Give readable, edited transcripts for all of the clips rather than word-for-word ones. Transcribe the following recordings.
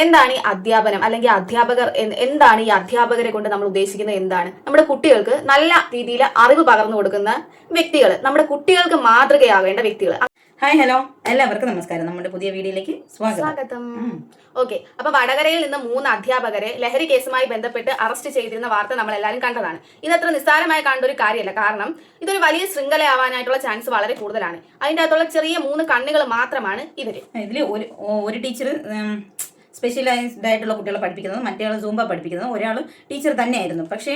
എന്താണ് ഈ അധ്യാപനം അല്ലെങ്കിൽ അധ്യാപകർ എന്താണ് ഈ അധ്യാപകരെ കൊണ്ട് നമ്മൾ ഉദ്ദേശിക്കുന്നത്? എന്താണ് നമ്മുടെ കുട്ടികൾക്ക് നല്ല രീതിയിൽ അറിവ് പകർന്നു കൊടുക്കുന്ന വ്യക്തികൾ, നമ്മുടെ കുട്ടികൾക്ക് മാതൃകയാവേണ്ട വ്യക്തികൾ. ഹായ് ഹലോ എല്ലാവർക്കും നമസ്കാരം. നമ്മുടെ പുതിയ വീഡിയോയിലേക്ക് സ്വാഗതം. ഓക്കെ, അപ്പൊ വടകരയിൽ നിന്ന് 3 അധ്യാപകരെ ലഹരി കേസുമായി ബന്ധപ്പെട്ട് അറസ്റ്റ് ചെയ്തിരുന്ന വാർത്ത നമ്മൾ എല്ലാവരും കണ്ടതാണ്. ഇതത്ര നിസ്സാരമായി കണ്ട ഒരു കാര്യമല്ല. കാരണം ഇതൊരു വലിയ ശൃംഖലയാവാനായിട്ടുള്ള ചാൻസ് വളരെ കൂടുതലാണ്. അതിൻ്റെ അകത്തുള്ള ചെറിയ 3 കണ്ണുകൾ മാത്രമാണ് ഇവര്. ഇതിൽ ഒരു ടീച്ചർ സ്പെഷ്യലൈസ്ഡ് ആയിട്ടുള്ള കുട്ടികളെ പഠിപ്പിക്കുന്നത്, മറ്റേ ആൾ സൂംബ പഠിപ്പിക്കുന്നത്, ഒരാൾ ടീച്ചർ തന്നെയായിരുന്നു. പക്ഷേ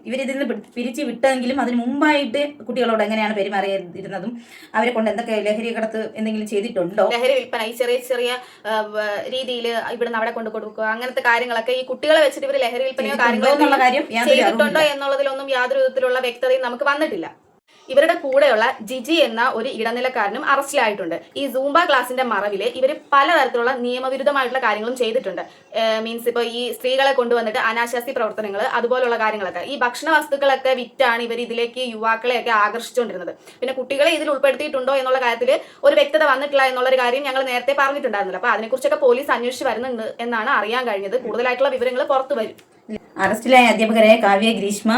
ഇവരിതിൽ നിന്ന് പിരിച്ച് വിട്ടെങ്കിലും അതിന് മുമ്പായിട്ട് കുട്ടികളോട് എങ്ങനെയാണ് പെരുമാറിയിരുന്നതും അവരെ കൊണ്ട് എന്തൊക്കെ ലഹരി കടത്ത് എന്തെങ്കിലും ചെയ്തിട്ടുണ്ടോ, ലഹരി വിൽപ്പന ഈ ചെറിയ ചെറിയ രീതിയിൽ ഇവിടുന്ന് അവിടെ കൊണ്ട് കൊടുക്കുക, അങ്ങനത്തെ കാര്യങ്ങളൊക്കെ ഈ കുട്ടികളെ വെച്ചിട്ട് ഇവർ ലഹരി വിൽപ്പനയോ കാര്യങ്ങളോ ചെയ്തിട്ടുണ്ടോ എന്നുള്ളതിലൊന്നും യാതൊരു വിധത്തിലുള്ള വ്യക്തതയും നമുക്ക് വന്നിട്ടില്ല. ഇവരുടെ കൂടെയുള്ള ജിജി എന്ന ഒരു ഇടനിലക്കാരനും അറസ്റ്റിലായിട്ടുണ്ട്. ഈ സൂംബ ക്ലാസിന്റെ മറവില് ഇവർ പലതരത്തിലുള്ള നിയമവിരുദ്ധമായിട്ടുള്ള കാര്യങ്ങളും ചെയ്തിട്ടുണ്ട്. മീൻസ് ഇപ്പോൾ ഈ സ്ത്രീകളെ കൊണ്ടുവന്നിട്ട് അനാശാസ്യ പ്രവർത്തനങ്ങൾ, അതുപോലുള്ള കാര്യങ്ങളൊക്കെ, ഈ ഭക്ഷണ വസ്തുക്കളൊക്കെ വിറ്റാണ് ഇവർ ഇതിലേക്ക് യുവാക്കളെയൊക്കെ ആകർഷിച്ചുകൊണ്ടിരുന്നത്. പിന്നെ കുട്ടികളെ ഇതിൽ ഉൾപ്പെടുത്തിയിട്ടുണ്ടോ എന്നുള്ള കാര്യത്തിൽ ഒരു വ്യക്തത വന്നിട്ടില്ല എന്നുള്ളൊരു കാര്യം ഞങ്ങൾ നേരത്തെ പറഞ്ഞിട്ടുണ്ടായിരുന്നില്ല. അപ്പൊ അതിനെക്കുറിച്ചൊക്കെ പോലീസ് അന്വേഷിച്ച് വരുന്നുണ്ട് എന്നാണ് അറിയാൻ കഴിഞ്ഞത്. കൂടുതലായിട്ടുള്ള വിവരങ്ങൾ പുറത്തു വരും. അറസ്റ്റിലായ അധ്യാപകരായ കാവ്യ, ഗ്രീഷ്മ,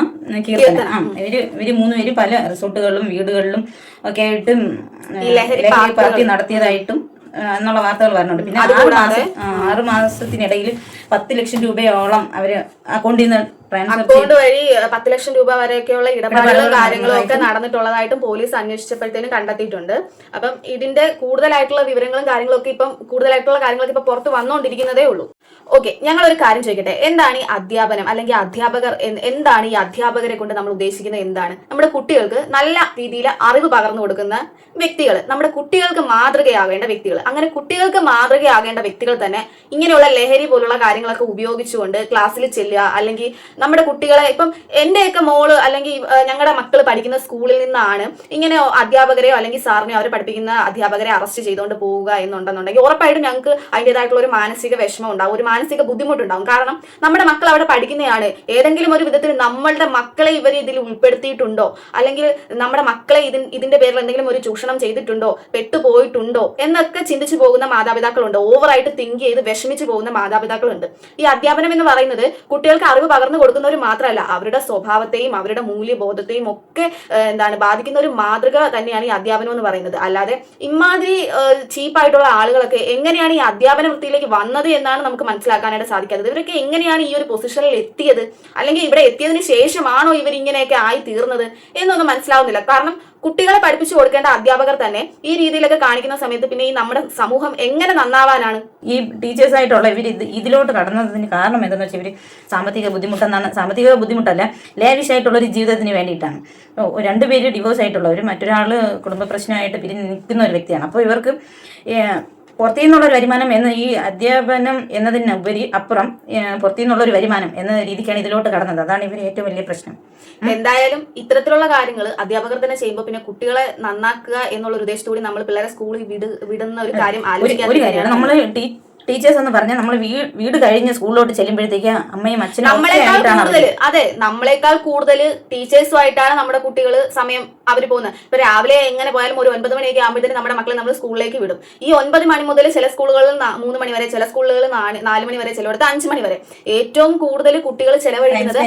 കീർത്തന, ഇവര് 3 പേര് പല റിസോർട്ടുകളിലും വീടുകളിലും ഒക്കെ ആയിട്ടും ലഹരി പാർട്ടി നടത്തിയതായിട്ടും എന്നുള്ള വാർത്തകൾ വരുന്നുണ്ട്. പിന്നെ 6 മാസത്തിനിടയിൽ 10 ലക്ഷം രൂപയോളം അവര് അക്കൗണ്ട് വഴി 10 ലക്ഷം രൂപ വരെയൊക്കെയുള്ള ഇടപാടുകളും കാര്യങ്ങളും ഒക്കെ നടന്നിട്ടുള്ളതായിട്ടും പോലീസ് അന്വേഷിച്ചപ്പോഴത്തേനും കണ്ടെത്തിയിട്ടുണ്ട്. അപ്പം ഇതിന്റെ കൂടുതലായിട്ടുള്ള വിവരങ്ങളും കാര്യങ്ങളൊക്കെ ഇപ്പൊ പുറത്ത് വന്നുകൊണ്ടിരിക്കുന്നതേ ഉള്ളൂ. ഓക്കെ, ഞങ്ങൾ ഒരു കാര്യം ചോദിക്കട്ടെ. എന്താണ് ഈ അധ്യാപനം അല്ലെങ്കിൽ അധ്യാപകർ? എന്താണ് ഈ അധ്യാപകരെ കൊണ്ട് നമ്മൾ ഉദ്ദേശിക്കുന്നത്? എന്താണ് നമ്മുടെ കുട്ടികൾക്ക് നല്ല രീതിയിൽ അറിവ് പകർന്നു കൊടുക്കുന്ന വ്യക്തികൾ, നമ്മുടെ കുട്ടികൾക്ക് മാതൃകയാകേണ്ട വ്യക്തികൾ. അങ്ങനെ കുട്ടികൾക്ക് മാതൃകയാകേണ്ട വ്യക്തികൾ തന്നെ ഇങ്ങനെയുള്ള ലഹരി പോലുള്ള കാര്യങ്ങളൊക്കെ ഉപയോഗിച്ചുകൊണ്ട് ക്ലാസ്സിൽ ചെല്ലുക, അല്ലെങ്കിൽ നമ്മുടെ കുട്ടികളെ, ഇപ്പം എന്റെയൊക്കെ മോള് അല്ലെങ്കിൽ ഞങ്ങളുടെ മക്കൾ പഠിക്കുന്ന സ്കൂളിൽ നിന്നാണ് ഇങ്ങനെ അധ്യാപകരെയോ അല്ലെങ്കിൽ സാറിനെയോ അവർ പഠിപ്പിക്കുന്ന അധ്യാപകരെ അറസ്റ്റ് ചെയ്തുകൊണ്ട് പോവുക എന്നുണ്ടെന്നുണ്ടെങ്കിൽ ഉറപ്പായിട്ടും ഞങ്ങൾക്ക് അതിൻ്റെതായിട്ടുള്ള ഒരു മാനസിക വിഷമം ഉണ്ടാവും, ഒരു മാനസിക ബുദ്ധിമുട്ടുണ്ടാവും. കാരണം നമ്മുടെ മക്കൾ അവിടെ പഠിക്കുന്നതാണ്. ഏതെങ്കിലും ഒരു വിധത്തിൽ നമ്മളുടെ മക്കളെ ഇവർ ഇതിൽ ഉൾപ്പെടുത്തിയിട്ടുണ്ടോ, അല്ലെങ്കിൽ നമ്മുടെ മക്കളെ ഇതിന്റെ പേരിൽ എന്തെങ്കിലും ഒരു ചൂഷണം ചെയ്തിട്ടുണ്ടോ, പെട്ടുപോയിട്ടുണ്ടോ എന്നൊക്കെ ചിന്തിച്ചു പോകുന്ന മാതാപിതാക്കളുണ്ട്. ഓവറായിട്ട് തിങ്ക് ചെയ്ത് വിഷമിച്ചു പോകുന്ന മാതാപിതാക്കളുണ്ട്. ഈ അധ്യാപനം എന്ന് പറയുന്നത് കുട്ടികൾക്ക് അറിവ് പകർന്നു കൊടുക്കുന്നവർ മാത്രമല്ല, അവരുടെ സ്വഭാവത്തെയും അവരുടെ മൂല്യബോധത്തെയും ഒക്കെ ബാധിക്കുന്ന ഒരു മാതൃക തന്നെയാണ് ഈ അധ്യാപനം എന്ന് പറയുന്നത്. അല്ലാതെ ഇമാതിരി ചീപ്പായിട്ടുള്ള ആളുകളൊക്കെ എങ്ങനെയാണ് ഈ അധ്യാപന വൃത്തിയിലേക്ക് വന്നത് എന്നാണ് നമുക്ക് മനസ്സിലാക്കാനായിട്ട് സാധിക്കാത്തത്. ഇവരൊക്കെ എങ്ങനെയാണ് ഈ ഒരു പൊസിഷനിൽ എത്തിയത്, അല്ലെങ്കിൽ ഇവിടെ എത്തിയതിന് ശേഷമാണോ ഇവർ ഇങ്ങനെയൊക്കെ ആയി തീർന്നത് എന്നൊന്നും മനസ്സിലാവുന്നില്ല. കാരണം കുട്ടികളെ പഠിപ്പിച്ചു കൊടുക്കേണ്ട അധ്യാപകർ തന്നെ ഈ രീതിയിലൊക്കെ കാണിക്കുന്ന സമയത്ത് പിന്നെ ഈ നമ്മുടെ സമൂഹം എങ്ങനെ നന്നാവാനാണ്? ഈ ടീച്ചേഴ്സ് ആയിട്ടുള്ള ഇവർ ഇതിലോട്ട് കടന്നതിന് കാരണം എന്താണെന്ന് വെച്ചാൽ ഇവർ സാമ്പത്തിക ബുദ്ധിമുട്ടല്ല, ലേവിഷ് ആയിട്ടുള്ള ഒരു ജീവിതത്തിന് വേണ്ടിയിട്ടാണ്. 2 പേര് ഡിവോഴ്സ് ആയിട്ടുള്ളവർ, മറ്റൊരാൾ കുടുംബ പ്രശ്നമായിട്ട് പിരിഞ്ഞ് നിൽക്കുന്ന ഒരു വ്യക്തിയാണ്. അപ്പോൾ ഇവർക്ക് പുറത്തു നിന്നുള്ളൊരു വരുമാനം എന്ന ഈ അധ്യാപനം എന്നതിനുപരി അപ്പുറം പുറത്തു നിന്നുള്ളൊരു വരുമാനം എന്ന രീതിക്കാണ് ഇതിലോട്ട് കടന്നത്. അതാണ് ഇവർ ഏറ്റവും വലിയ പ്രശ്നം. എന്തായാലും ഇത്തരത്തിലുള്ള കാര്യങ്ങൾ അധ്യാപകർ തന്നെ ചെയ്യുമ്പോൾ പിന്നെ കുട്ടികളെ നന്നാക്കുക എന്നുള്ള ഒരു ഉദ്ദേശത്തോടെ നമ്മൾ പിള്ളേരെ സ്കൂളിൽ വിടുന്ന ഒരു കാര്യം ആലോചിക്കാൻ നമ്മൾ ടീച്ചേഴ്സ് എന്ന് പറഞ്ഞാൽ നമ്മൾ വീട് കഴിഞ്ഞ് സ്കൂളിലോട്ട് ചെല്ലുമ്പോഴത്തേക്ക് അമ്മയും അച്ഛനും നമ്മളെക്കാൾ കൂടുതൽ ടീച്ചേഴ്സുമായിട്ടാണ് നമ്മുടെ കുട്ടികൾ സമയം അവർ പോകുന്നത്. ഇപ്പൊ രാവിലെ എങ്ങനെ പോയാലും ഒരു 9 മണിയൊക്കെ ആകുമ്പോഴത്തേനും നമ്മുടെ മക്കളെ നമ്മൾ സ്കൂളിലേക്ക് വിടും. ഈ 9 മണി മുതൽ ചില സ്കൂളുകളിൽ 3 മണി വരെ, ചില സ്കൂളുകളിൽ 4 മണി വരെ, ചിലയിടത്ത് 5 മണി വരെ ഏറ്റവും കൂടുതൽ കുട്ടികൾ ചെലവഴിക്കുന്നത്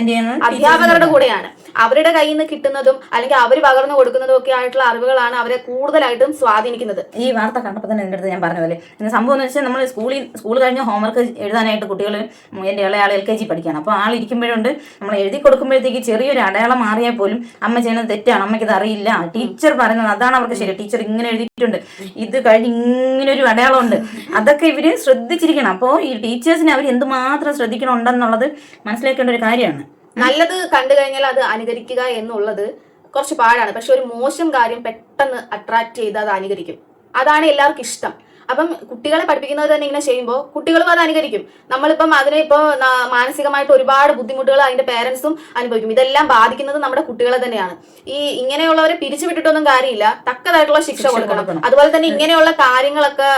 അധ്യാപകരുടെ കൂടെയാണ്. അവരുടെ കയ്യിൽ നിന്ന് കിട്ടുന്നതും അല്ലെങ്കിൽ അവർ പകർന്നു കൊടുക്കുന്നതും ഒക്കെ ആയിട്ടുള്ള അറിവുകളാണ് അവരെ കൂടുതലായിട്ടും സ്വാധീനിക്കുന്നത്. ഈ വാർത്ത കണ്ടപ്പോൾ തന്നെ എൻ്റെ അടുത്ത് ഞാൻ പറഞ്ഞ പോലെ സംഭവം എന്ന് വെച്ചാൽ നമ്മൾ സ്കൂൾ കഴിഞ്ഞ് ഹോംവർക്ക് എഴുതാനായിട്ട് കുട്ടികൾ, എൻ്റെ ഇളയാൾ LKG പഠിക്കുകയാണ്. അപ്പോൾ ആൾ ഇരിക്കുമ്പോഴുണ്ട് നമ്മൾ എഴുതി കൊടുക്കുമ്പോഴത്തേക്ക് ചെറിയൊരു അടയാളം മാറിയാൽ പോലും അമ്മ ചെയ്യുന്നത് തെറ്റാണ്, അമ്മയ്ക്ക് ഇത് അറിയില്ല, ടീച്ചർ പറയുന്നത് അതാണ് അവർക്ക് ശരി, ടീച്ചർ ഇങ്ങനെ എഴുതിയിട്ടുണ്ട്, ഇത് കഴിഞ്ഞ് ഇങ്ങനെ ഒരു അടയാളമുണ്ട്, അതൊക്കെ ഇവർ ശ്രദ്ധിച്ചിരിക്കണം. അപ്പോൾ ഈ ടീച്ചേഴ്സിനെ അവർ എന്തുമാത്രം ശ്രദ്ധിക്കണമുണ്ടെന്നുള്ളത് മനസ്സിലാക്കേണ്ട ഒരു കാര്യമാണ്. നല്ലത് കണ്ടു കഴിഞ്ഞാൽ അത് അനുകരിക്കുക എന്നുള്ളത് കുറച്ച് പാടാണ്. പക്ഷെ ഒരു മോശം കാര്യം പെട്ടെന്ന് അട്രാക്ട് ചെയ്ത് അത് അനുകരിക്കും. അതാണ് എല്ലാവർക്കും ഇഷ്ടം. അപ്പം കുട്ടികളെ പഠിപ്പിക്കുന്നത് തന്നെ ഇങ്ങനെ ചെയ്യുമ്പോൾ കുട്ടികളും അത് അനുകരിക്കും. നമ്മളിപ്പം അതിനെ മാനസികമായിട്ട് ഒരുപാട് ബുദ്ധിമുട്ടുകൾ അതിന്റെ പേരൻസും അനുഭവിക്കും. ഇതെല്ലാം ബാധിക്കുന്നത് നമ്മുടെ കുട്ടികളെ തന്നെയാണ്. ഈ ഇങ്ങനെയുള്ളവരെ പിരിച്ചുവിട്ടിട്ടൊന്നും കാര്യമില്ല, തക്കതായിട്ടുള്ള ശിക്ഷ കൊടുക്കണം. അതുപോലെ തന്നെ ഇങ്ങനെയുള്ള കാര്യങ്ങളൊക്കെ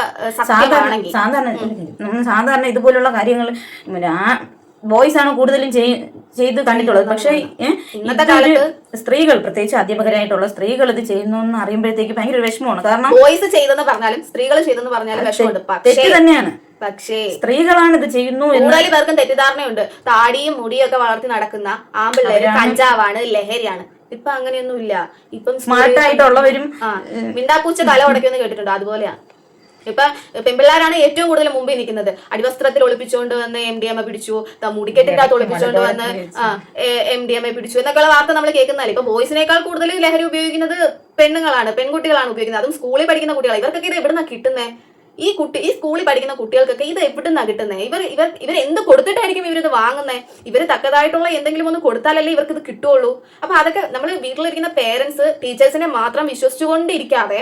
സാധാരണ ഇതുപോലുള്ള കാര്യങ്ങൾ ബോയ്സ് ആണ് കൂടുതലും ചെയ്ത് കണ്ടിട്ടുള്ളത്. പക്ഷെ ഇന്നത്തെ കാലത്ത് സ്ത്രീകൾ, പ്രത്യേകിച്ച് അധ്യാപകരായിട്ടുള്ള സ്ത്രീകൾ ഇത് ചെയ്യുന്നു എന്ന് അറിയുമ്പോഴത്തേക്ക് ഭയങ്കര വിഷമമാണ്. കാരണം ബോയ്സ് ചെയ്തെന്ന് പറഞ്ഞാലും സ്ത്രീകൾ ചെയ്തെന്ന് പറഞ്ഞാലും വിഷമമുണ്ട്. തെറ്റ് തന്നെയാണ്. പക്ഷേ സ്ത്രീകളാണ് ഇത് ചെയ്യുന്നു. കൂടുതൽ പേർക്കും തെറ്റിദ്ധാരണയുണ്ട്. താടിയും മുടിയും ഒക്കെ വളർത്തി നടക്കുന്ന ആമ്പിള്ളേര് കഞ്ചാവാണ്, ലഹരിയാണ്. ഇപ്പൊ അങ്ങനെയൊന്നും ഇല്ല. ഇപ്പം സ്മാർട്ട് ആയിട്ടുള്ളവരും മിണ്ടാപ്പൂച്ച തല ഉടയ്ക്കുമെന്ന് കേട്ടിട്ടുണ്ട്. അതുപോലെയാണ് ഇപ്പൊ പെൺപിള്ളേരാണ് ഏറ്റവും കൂടുതൽ മുമ്പിൽ നിൽക്കുന്നത്. അടിവസ്ത്രത്തിൽ ഒളിപ്പിച്ചുകൊണ്ട് വന്ന് MDMA പിടിച്ചു, മുടിക്കെട്ടിന്റെ അകത്ത് ഒളിപ്പിച്ചുകൊണ്ട് വന്ന് MDMA പിടിച്ചു എന്നൊക്കെയുള്ള വാർത്ത നമ്മൾ കേൾക്കുന്നതല്ലേ. ഇപ്പൊ ബോയ്സിനേക്കാൾ കൂടുതൽ ലഹരി ഉപയോഗിക്കുന്നത് പെണ്ണുങ്ങളാണ്, പെൺകുട്ടികളാണ് ഉപയോഗിക്കുന്നത്. അതും സ്കൂളിൽ പഠിക്കുന്ന കുട്ടികളാണ്. ഇവർക്കൊക്കെ ഇത് എവിടുന്നാ കിട്ടുന്നത്? ഈ സ്കൂളിൽ പഠിക്കുന്ന കുട്ടികൾക്കൊക്കെ ഇത് എവിടുന്നാ കിട്ടുന്നത്? ഇവർ എന്ത് കൊടുത്തിട്ടായിരിക്കും ഇവരിത് വാങ്ങുന്നത്? ഇവർ തക്കതായിട്ടുള്ള എന്തെങ്കിലും ഒന്ന് കൊടുത്താലല്ലേ ഇവർക്ക് ഇത് കിട്ടുള്ളൂ. അപ്പൊ അതൊക്കെ നമ്മൾ വീട്ടിലിരിക്കുന്ന പേരൻസ് ടീച്ചേഴ്സിനെ മാത്രം വിശ്വസിച്ചുകൊണ്ടിരിക്കാതെ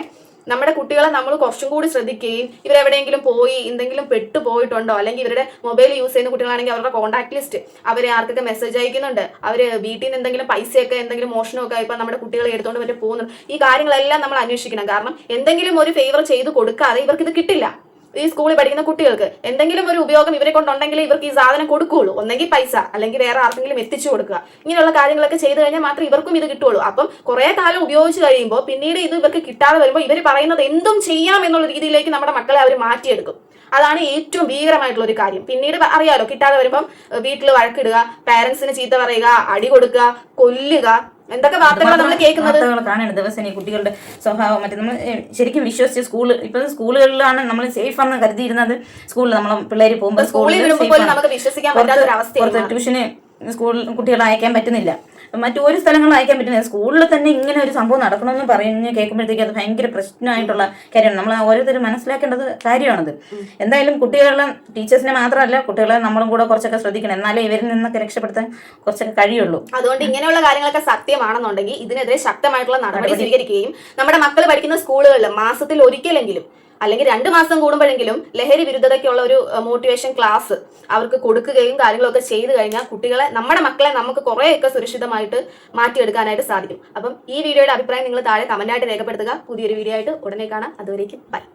നമ്മുടെ കുട്ടികളെ നമ്മൾ കുറച്ചും കൂടി ശ്രദ്ധിക്കുകയും ഇവരെവിടെയെങ്കിലും പോയി എന്തെങ്കിലും പെട്ടുപോയിട്ടുണ്ടോ, അല്ലെങ്കിൽ ഇവരുടെ മൊബൈൽ യൂസ് ചെയ്യുന്ന കുട്ടികളാണെങ്കിൽ അവരുടെ കോൺടാക്ട് ലിസ്റ്റ്, അവരെ ആർക്കൊക്കെ മെസ്സേജ് അയക്കുന്നുണ്ട്, അവര് വീട്ടിൽ നിന്ന് എന്തെങ്കിലും പൈസയൊക്കെ എന്തെങ്കിലും മോഷണമൊക്കെ ഇപ്പൊ നമ്മുടെ കുട്ടികളെ എടുത്തുകൊണ്ട് വരെ പോകുന്നുണ്ട്. ഈ കാര്യങ്ങളെല്ലാം നമ്മൾ അന്വേഷിക്കണം. കാരണം എന്തെങ്കിലും ഒരു ഫേവർ ചെയ്ത് കൊടുക്കാതെ ഇവർക്ക് ഇത് കിട്ടില്ല. ഈ സ്കൂളിൽ പഠിക്കുന്ന കുട്ടികൾക്ക് എന്തെങ്കിലും ഒരു ഉപയോഗം ഇവരെ കൊണ്ടുണ്ടെങ്കിൽ ഇവർക്ക് ഈ സാധനം കൊടുക്കുകയുള്ളൂ. ഒന്നെങ്കിൽ പൈസ, അല്ലെങ്കിൽ വേറെ ആർക്കെങ്കിലും എത്തിച്ചു കൊടുക്കുക. ഇങ്ങനെയുള്ള കാര്യങ്ങളൊക്കെ ചെയ്തു കഴിഞ്ഞാൽ മാത്രമേ ഇവർക്കും ഇത് കിട്ടുള്ളൂ. അപ്പം കുറെ കാലം ഉപയോഗിച്ച് കഴിയുമ്പോൾ പിന്നീട് ഇത് ഇവർക്ക് കിട്ടാതെ വരുമ്പോൾ ഇവർ പറയുന്നത് എന്തും ചെയ്യാം എന്നുള്ള രീതിയിലേക്ക് നമ്മുടെ മക്കളെ അവർ മാറ്റിയെടുക്കും. അതാണ് ഏറ്റവും ഭീകരമായിട്ടുള്ള ഒരു കാര്യം. പിന്നീട് അറിയാലോ, കിട്ടാതെ വരുമ്പം വീട്ടിൽ വഴക്കിടുക, പാരന്റ്സിന് ചീത്ത പറയുക, അടി കൊടുക്കുക, കൊല്ലുക, എന്തൊക്കെ വാർത്തകളാണ് നമ്മൾ കേൾക്കുന്നത്. കാണുന്നത് ദിവസം ഈ കുട്ടികളുടെ സ്വഭാവം. മറ്റേ നമ്മൾ ശരിക്കും വിശ്വസിച്ച് സ്കൂളുകളിലാണ് നമ്മൾ സേഫ് ആണെന്ന് കരുതിയിരുന്നത്. സ്കൂളിൽ നമ്മൾ പിള്ളേര് പോകുമ്പോൾ സ്കൂളിൽ വിടുമ്പോൾ പോലും നമുക്ക് വിശ്വസിക്കാൻ പറ്റാത്ത ഒരു അവസ്ഥയാണ്. ട്യൂഷന് സ്കൂളിൽ കുട്ടികളെ അയക്കാൻ പറ്റുന്നില്ല, മറ്റു ഒരു സ്ഥലങ്ങളിൽ അയക്കാൻ പറ്റുന്നില്ല. സ്കൂളിൽ തന്നെ ഇങ്ങനെ ഒരു സംഭവം നടക്കണമെന്ന് പറഞ്ഞ് കേൾക്കുമ്പോഴത്തേക്ക് അത് ഭയങ്കര പ്രശ്നമായിട്ടുള്ള കാര്യമാണ്. നമ്മൾ ഓരോരുത്തരും മനസ്സിലാക്കേണ്ടത് കാര്യമാണത്. എന്തായാലും കുട്ടികളെ, ടീച്ചേഴ്സിനെ മാത്രമല്ല കുട്ടികളെ നമ്മളും കൂടെ കുറച്ചൊക്കെ ശ്രദ്ധിക്കണം. എന്നാലേ ഇവരിൽ നിന്നൊക്കെ രക്ഷപ്പെടുത്താൻ കുറച്ചൊക്കെ കഴിയുള്ളൂ. അതുകൊണ്ട് ഇങ്ങനെയുള്ള കാര്യങ്ങളൊക്കെ സത്യമാണെന്നുണ്ടെങ്കിൽ ഇതിനെതിരെ ശക്തമായിട്ടുള്ള നടപടി സ്വീകരിക്കുകയും നമ്മുടെ മക്കൾ പഠിക്കുന്ന സ്കൂളുകളിൽ മാസത്തിൽ ഒരിക്കലെങ്കിലും അല്ലെങ്കിൽ 2 മാസം കൂടുമ്പോഴെങ്കിലും ലഹരി വിരുദ്ധതയ്ക്കുള്ള ഒരു മോട്ടിവേഷൻ ക്ലാസ് അവർക്ക് കൊടുക്കുകയും കാര്യങ്ങളൊക്കെ ചെയ്തു കഴിഞ്ഞാൽ കുട്ടികളെ, നമ്മുടെ മക്കളെ നമുക്ക് കുറേയൊക്കെ സുരക്ഷിതമായിട്ട് മാറ്റിയെടുക്കാനായിട്ട് സാധിക്കും. അപ്പം ഈ വീഡിയോയുടെ അഭിപ്രായം നിങ്ങൾ താഴെ കമന്റായിട്ട് രേഖപ്പെടുത്തുക. പുതിയൊരു വീഡിയോ ആയിട്ട് ഉടനെ കാണാം. അതുവരേക്കും ബൈ.